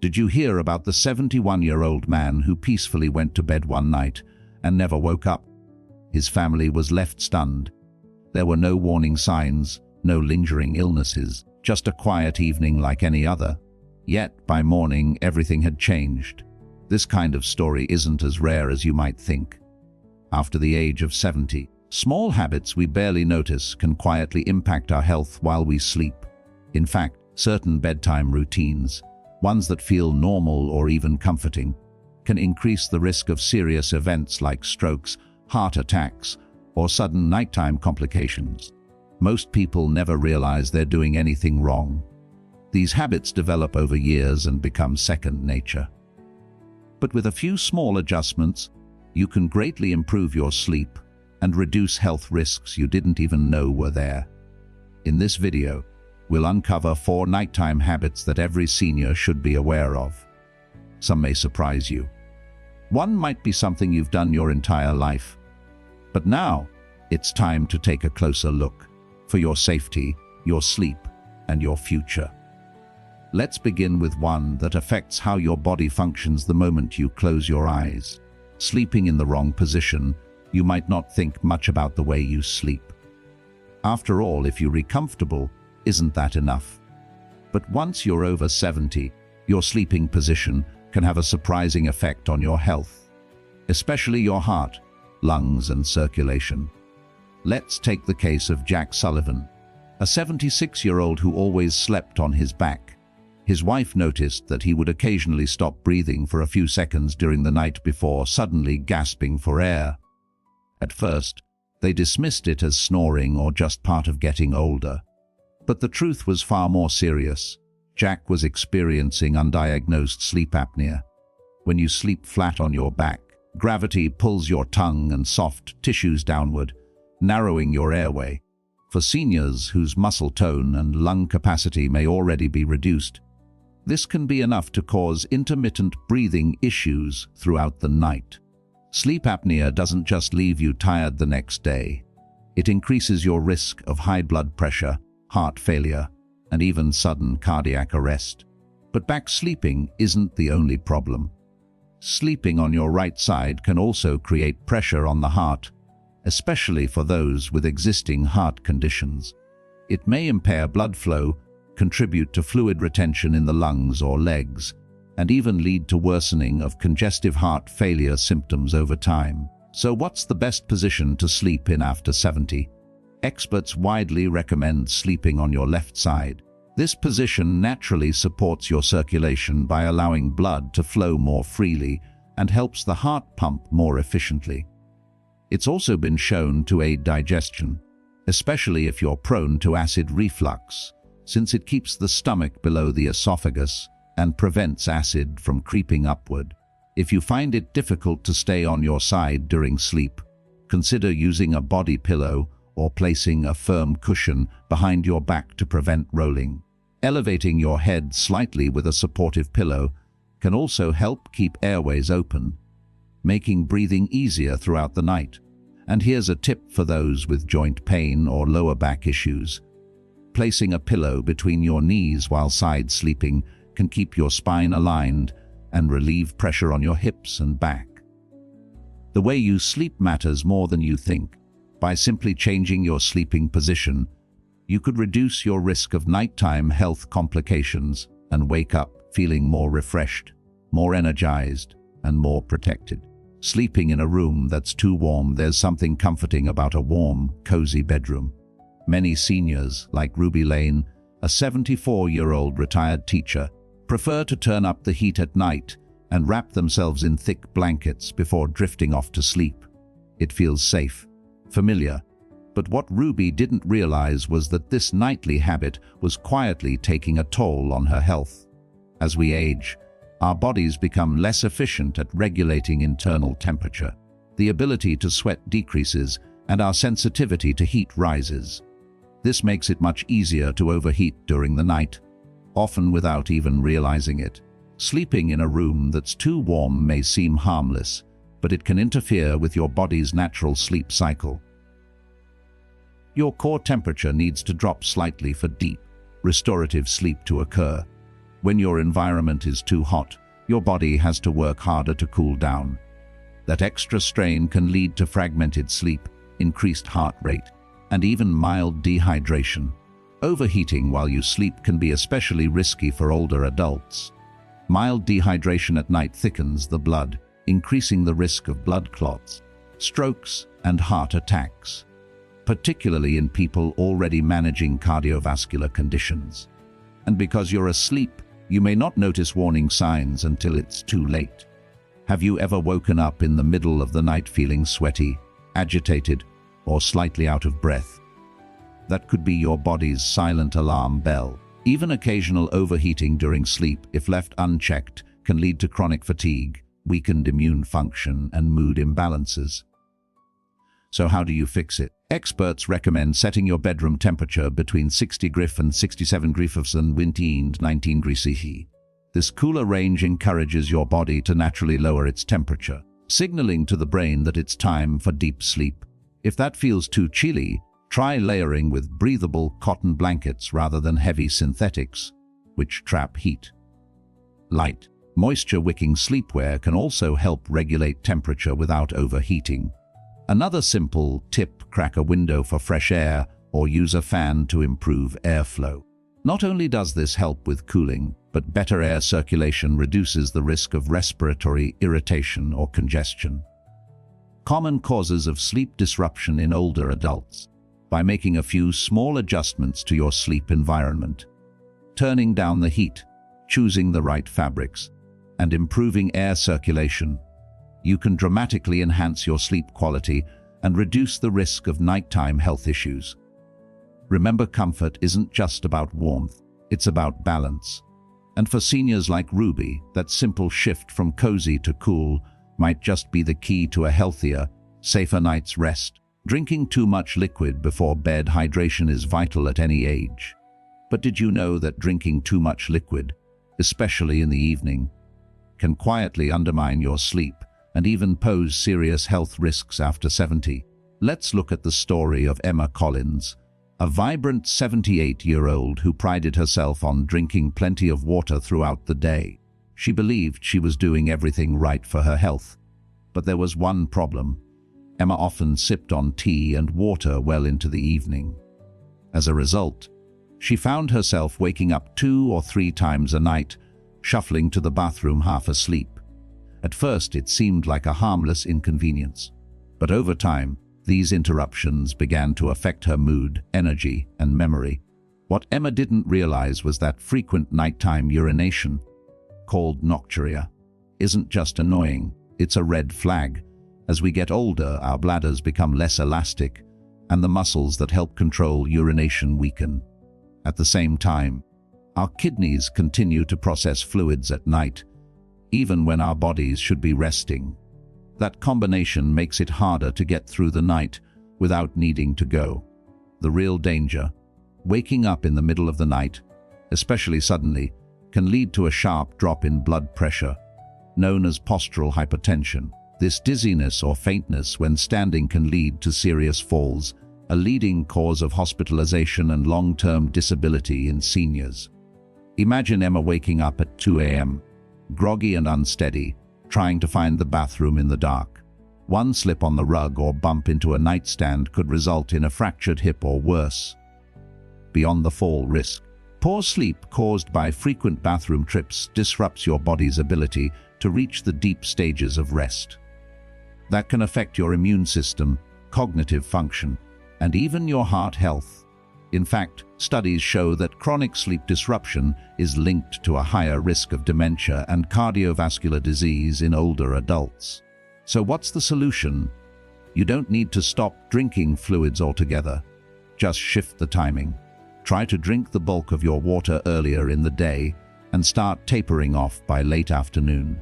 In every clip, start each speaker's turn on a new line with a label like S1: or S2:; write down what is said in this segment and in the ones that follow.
S1: Did you hear about the 71-year-old man who peacefully went to bed one night and never woke up? His family was left stunned. There were no warning signs, no lingering illnesses, just a quiet evening like any other. Yet, by morning, everything had changed. This kind of story isn't as rare as you might think. After the age of 70, small habits we barely notice can quietly impact our health while we sleep. In fact, certain bedtime routines, ones that feel normal or even comforting, can increase the risk of serious events like strokes, heart attacks, or sudden nighttime complications. Most people never realize they're doing anything wrong. These habits develop over years and become second nature. But with a few small adjustments, you can greatly improve your sleep and reduce health risks you didn't even know were there. In this video, we'll uncover 4 nighttime habits that every senior should be aware of. Some may surprise you. One might be something you've done your entire life. But now, it's time to take a closer look for your safety, your sleep, and your future. Let's begin with one that affects how your body functions the moment you close your eyes. Sleeping in the wrong position, you might not think much about the way you sleep. After all, if you're comfortable, isn't that enough? But once you're over 70, your sleeping position can have a surprising effect on your health, especially your heart, lungs, and circulation. Let's take the case of Jack Sullivan, a 76-year-old who always slept on his back. His wife noticed that he would occasionally stop breathing for a few seconds during the night before suddenly gasping for air. At first, they dismissed it as snoring or just part of getting older. But the truth was far more serious. Jack was experiencing undiagnosed sleep apnea. When you sleep flat on your back, gravity pulls your tongue and soft tissues downward, narrowing your airway. For seniors whose muscle tone and lung capacity may already be reduced, this can be enough to cause intermittent breathing issues throughout the night. Sleep apnea doesn't just leave you tired the next day. It increases your risk of high blood pressure, heart failure, and even sudden cardiac arrest. But back sleeping isn't the only problem. Sleeping on your right side can also create pressure on the heart, especially for those with existing heart conditions. It may impair blood flow, contribute to fluid retention in the lungs or legs, and even lead to worsening of congestive heart failure symptoms over time. So what's the best position to sleep in after 70? Experts widely recommend sleeping on your left side. This position naturally supports your circulation by allowing blood to flow more freely and helps the heart pump more efficiently. It's also been shown to aid digestion, especially if you're prone to acid reflux, since it keeps the stomach below the esophagus and prevents acid from creeping upward. If you find it difficult to stay on your side during sleep, consider using a body pillow or placing a firm cushion behind your back to prevent rolling. Elevating your head slightly with a supportive pillow can also help keep airways open, making breathing easier throughout the night. And here's a tip for those with joint pain or lower back issues. Placing a pillow between your knees while side sleeping can keep your spine aligned and relieve pressure on your hips and back. The way you sleep matters more than you think. By simply changing your sleeping position, you could reduce your risk of nighttime health complications and wake up feeling more refreshed, more energized, and more protected. Sleeping in a room that's too warm, there's something comforting about a warm, cozy bedroom. Many seniors, like Ruby Lane, a 74-year-old retired teacher, prefer to turn up the heat at night and wrap themselves in thick blankets before drifting off to sleep. It feels safe, familiar, but what Ruby didn't realize was that this nightly habit was quietly taking a toll on her health. As we age, our bodies become less efficient at regulating internal temperature. The ability to sweat decreases and our sensitivity to heat rises. This makes it much easier to overheat during the night, often without even realizing it. Sleeping in a room that's too warm may seem harmless, but it can interfere with your body's natural sleep cycle. Your core temperature needs to drop slightly for deep, restorative sleep to occur. When your environment is too hot, your body has to work harder to cool down. That extra strain can lead to fragmented sleep, increased heart rate, and even mild dehydration. Overheating while you sleep can be especially risky for older adults. Mild dehydration at night thickens the blood, increasing the risk of blood clots, strokes, and heart attacks, particularly in people already managing cardiovascular conditions. And because you're asleep, you may not notice warning signs until it's too late. Have you ever woken up in the middle of the night feeling sweaty, agitated, or slightly out of breath? That could be your body's silent alarm bell. Even occasional overheating during sleep, if left unchecked, can lead to chronic fatigue, weakened immune function, and mood imbalances. So how do you fix it? Experts recommend setting your bedroom temperature between 60 degrees and 67 degrees and 19 degrees Celsius. This cooler range encourages your body to naturally lower its temperature, signaling to the brain that it's time for deep sleep. If that feels too chilly, try layering with breathable cotton blankets rather than heavy synthetics, which trap heat. Light, moisture-wicking sleepwear can also help regulate temperature without overheating. Another simple tip: crack a window for fresh air or use a fan to improve airflow. Not only does this help with cooling, but better air circulation reduces the risk of respiratory irritation or congestion. Common causes of sleep disruption in older adults. By making a few small adjustments to your sleep environment, turning down the heat, choosing the right fabrics, and improving air circulation, you can dramatically enhance your sleep quality and reduce the risk of nighttime health issues. Remember, comfort isn't just about warmth, it's about balance. And for seniors like Ruby, that simple shift from cozy to cool might just be the key to a healthier, safer night's rest. Drinking too much liquid before bed. Hydration is vital at any age. But did you know that drinking too much liquid, especially in the evening, can quietly undermine your sleep and even pose serious health risks after 70? Let's look at the story of Emma Collins, a vibrant 78-year-old who prided herself on drinking plenty of water throughout the day. She believed she was doing everything right for her health. But there was one problem. Emma often sipped on tea and water well into the evening. As a result, she found herself waking up 2 or 3 times a night, shuffling to the bathroom half asleep. At first, it seemed like a harmless inconvenience. But over time, these interruptions began to affect her mood, energy, and memory. What Emma didn't realize was that frequent nighttime urination, called nocturia, isn't just annoying, it's a red flag. As we get older, our bladders become less elastic, and the muscles that help control urination weaken. At the same time, our kidneys continue to process fluids at night, even when our bodies should be resting. That combination makes it harder to get through the night without needing to go. The real danger: waking up in the middle of the night, especially suddenly, can lead to a sharp drop in blood pressure, known as postural hypertension. This dizziness or faintness when standing can lead to serious falls, a leading cause of hospitalization and long-term disability in seniors. Imagine Emma waking up at 2 a.m., groggy and unsteady, trying to find the bathroom in the dark. One slip on the rug or bump into a nightstand could result in a fractured hip or worse. Beyond the fall risk, poor sleep caused by frequent bathroom trips disrupts your body's ability to reach the deep stages of rest. That can affect your immune system, cognitive function, and even your heart health. In fact, studies show that chronic sleep disruption is linked to a higher risk of dementia and cardiovascular disease in older adults. So what's the solution? You don't need to stop drinking fluids altogether. Just shift the timing. Try to drink the bulk of your water earlier in the day and start tapering off by late afternoon.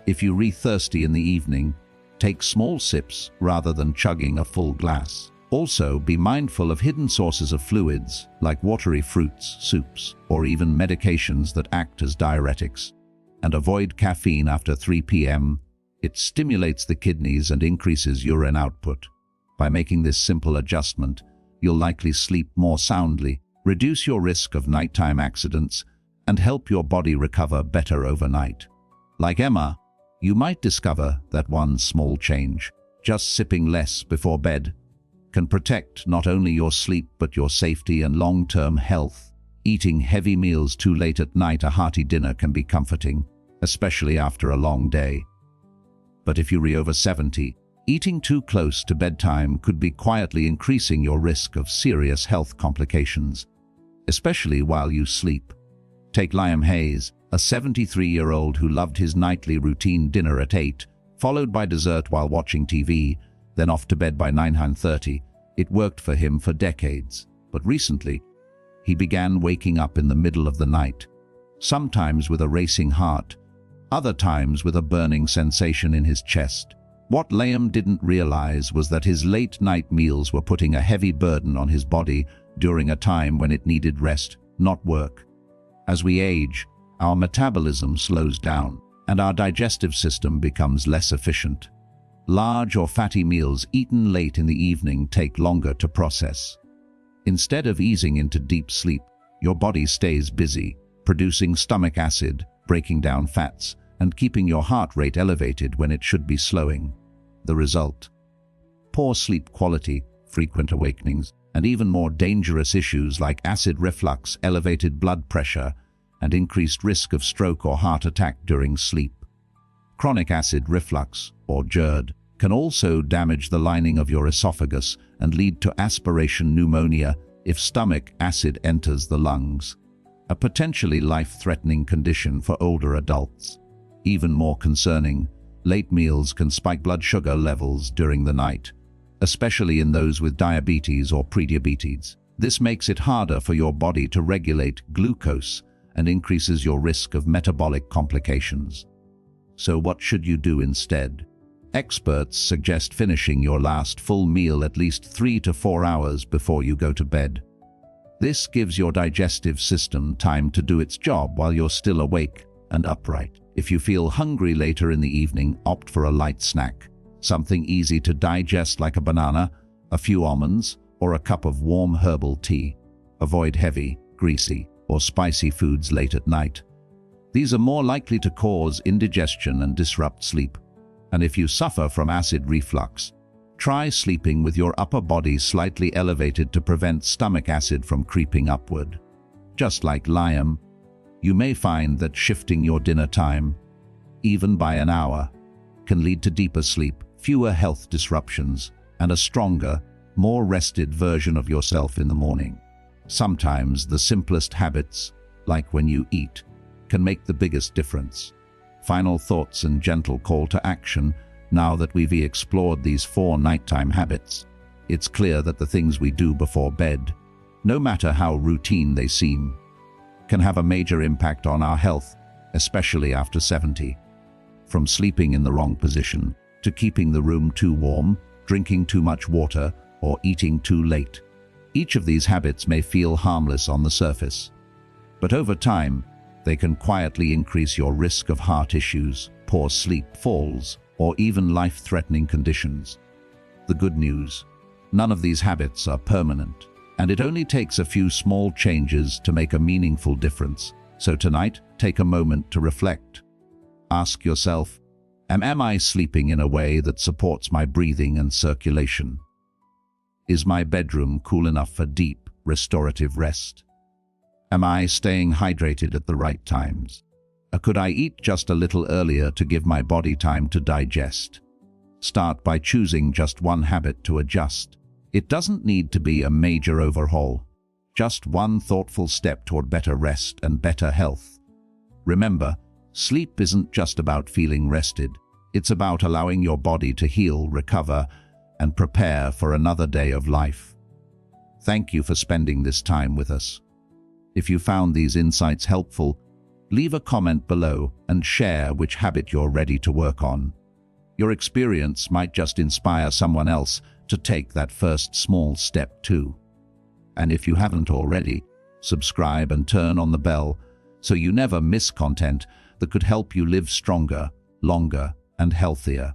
S1: If you are thirsty in the evening, take small sips rather than chugging a full glass. Also, be mindful of hidden sources of fluids like watery fruits, soups, or even medications that act as diuretics. And avoid caffeine after 3 p.m. It stimulates the kidneys and increases urine output. By making this simple adjustment, you'll likely sleep more soundly, reduce your risk of nighttime accidents, and help your body recover better overnight. Like Emma, you might discover that one small change, just sipping less before bed, can protect not only your sleep but your safety and long-term health. Eating heavy meals too late at night, a hearty dinner can be comforting, especially after a long day. But if you're over 70, eating too close to bedtime could be quietly increasing your risk of serious health complications, especially while you sleep. Take Liam Hayes, a 73-year-old who loved his nightly routine: dinner at 8, followed by dessert while watching TV, then off to bed by 9:30. It worked for him for decades, but recently, he began waking up in the middle of the night, sometimes with a racing heart, other times with a burning sensation in his chest. What Liam didn't realize was that his late-night meals were putting a heavy burden on his body during a time when it needed rest, not work. As we age, our metabolism slows down, and our digestive system becomes less efficient. Large or fatty meals eaten late in the evening take longer to process. Instead of easing into deep sleep, your body stays busy, producing stomach acid, breaking down fats, and keeping your heart rate elevated when it should be slowing. The result? Poor sleep quality, frequent awakenings, and even more dangerous issues like acid reflux, elevated blood pressure, and increased risk of stroke or heart attack during sleep. Chronic acid reflux, or GERD, can also damage the lining of your esophagus and lead to aspiration pneumonia if stomach acid enters the lungs, a potentially life-threatening condition for older adults. Even more concerning, late meals can spike blood sugar levels during the night, especially in those with diabetes or prediabetes. This makes it harder for your body to regulate glucose and increases your risk of metabolic complications. So what should you do instead? Experts suggest finishing your last full meal at least 3 to 4 hours before you go to bed. This gives your digestive system time to do its job while you're still awake and upright. If you feel hungry later in the evening, opt for a light snack, something easy to digest like a banana, a few almonds, or a cup of warm herbal tea. Avoid heavy, greasy, or spicy foods late at night. These are more likely to cause indigestion and disrupt sleep. And if you suffer from acid reflux, try sleeping with your upper body slightly elevated to prevent stomach acid from creeping upward. Just like Liam, you may find that shifting your dinner time, even by an hour, can lead to deeper sleep, fewer health disruptions, and a stronger, more rested version of yourself in the morning. Sometimes the simplest habits, like when you eat, can make the biggest difference. Final thoughts and gentle call to action. Now that we've explored these 4 nighttime habits, it's clear that the things we do before bed, no matter how routine they seem, can have a major impact on our health, especially after 70. From sleeping in the wrong position, to keeping the room too warm, drinking too much water, or eating too late. Each of these habits may feel harmless on the surface, but over time, they can quietly increase your risk of heart issues, poor sleep, falls, or even life-threatening conditions. The good news: none of these habits are permanent, and it only takes a few small changes to make a meaningful difference. So tonight, take a moment to reflect. Ask yourself, am I sleeping in a way that supports my breathing and circulation? Is my bedroom cool enough for deep, restorative rest? Am I staying hydrated at the right times? Or could I eat just a little earlier to give my body time to digest? Start by choosing just one habit to adjust. It doesn't need to be a major overhaul, just one thoughtful step toward better rest and better health. Remember, sleep isn't just about feeling rested. It's about allowing your body to heal, recover, and prepare for another day of life. Thank you for spending this time with us. If you found these insights helpful, leave a comment below and share which habit you're ready to work on. Your experience might just inspire someone else to take that first small step too. And if you haven't already, subscribe and turn on the bell so you never miss content that could help you live stronger, longer, and healthier.